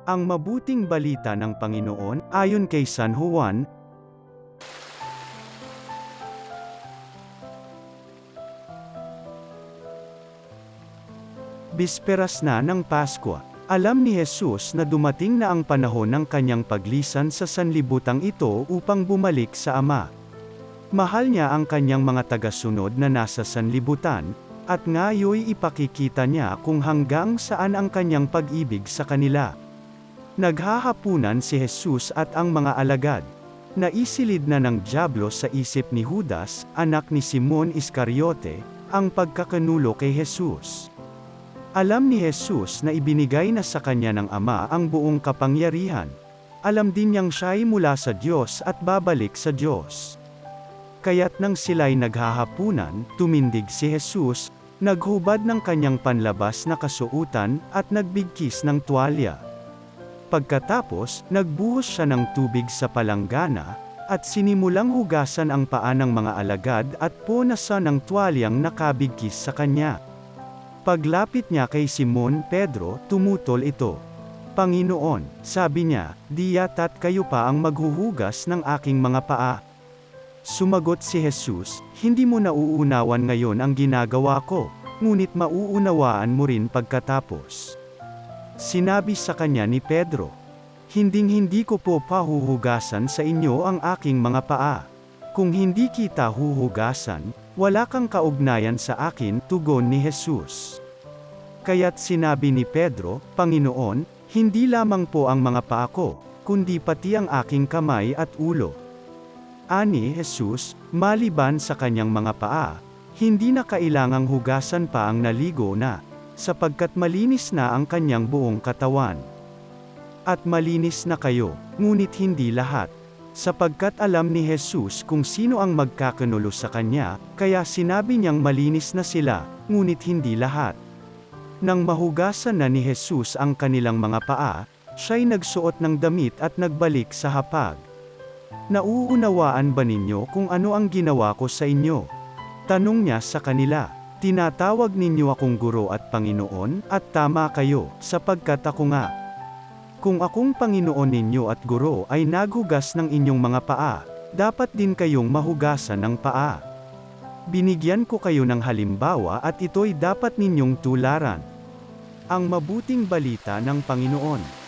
Ang mabuting balita ng Panginoon, ayon kay San Juan. Bisperas na ng Pasko. Alam ni Jesus na dumating na ang panahon ng kanyang paglisan sa sanlibutang ito upang bumalik sa Ama. Mahal niya ang kanyang mga tagasunod na nasa sanlibutan, at ngayoy ipakikita niya kung hanggang saan ang kanyang pag-ibig sa kanila. Naghahapunan si Jesus at ang mga alagad. Naisilid na ng dyablo sa isip ni Judas, anak ni Simon Iscariote, ang pagkakanulo kay Jesus. Alam ni Jesus na ibinigay na sa kanya ng Ama ang buong kapangyarihan. Alam din niyang siya'y mula sa Diyos at babalik sa Diyos. Kaya't nang sila'y naghahapunan, tumindig si Jesus, naghubad ng kanyang panlabas na kasuutan, at nagbigkis ng tuwalya. Pagkatapos, nagbuhos siya ng tubig sa palanggana, at sinimulang hugasan ang paa ng mga alagad at punasan ng tuwalyang nakabigkis sa kanya. Paglapit niya kay Simon Pedro, tumutol ito. Panginoon, sabi niya, di yata't kayo pa ang maghuhugas ng aking mga paa. Sumagot si Jesus, hindi mo nauunawan ngayon ang ginagawa ko, ngunit mauunawaan mo rin pagkatapos. Sinabi sa kanya ni Pedro, hinding-hindi ko po pahuhugasan sa inyo ang aking mga paa. Kung hindi kita huhugasan, wala kang kaugnayan sa akin, tugon ni Jesus. Kaya't sinabi ni Pedro, Panginoon, hindi lamang po ang mga paa ko, kundi pati ang aking kamay at ulo. Ani Jesus, maliban sa kanyang mga paa, hindi na kailangang hugasan pa ang naligo na, sapagkat malinis na ang kanyang buong katawan. At malinis na kayo, ngunit hindi lahat. Sapagkat alam ni Jesus kung sino ang magkakanulo sa kanya, kaya sinabi niyang malinis na sila, ngunit hindi lahat. Nang mahugasan na ni Jesus ang kanilang mga paa, siya'y nagsuot ng damit at nagbalik sa hapag. Nauunawaan ba ninyo kung ano ang ginawa ko sa inyo? Tanong niya sa kanila. Tinatawag ninyo akong guro at Panginoon, at tama kayo, sapagkat ako nga. Kung akong Panginoon ninyo at guro ay naghugas ng inyong mga paa, dapat din kayong mahugasan ng paa. Binigyan ko kayo ng halimbawa at ito'y dapat ninyong tularan. Ang mabuting balita ng Panginoon.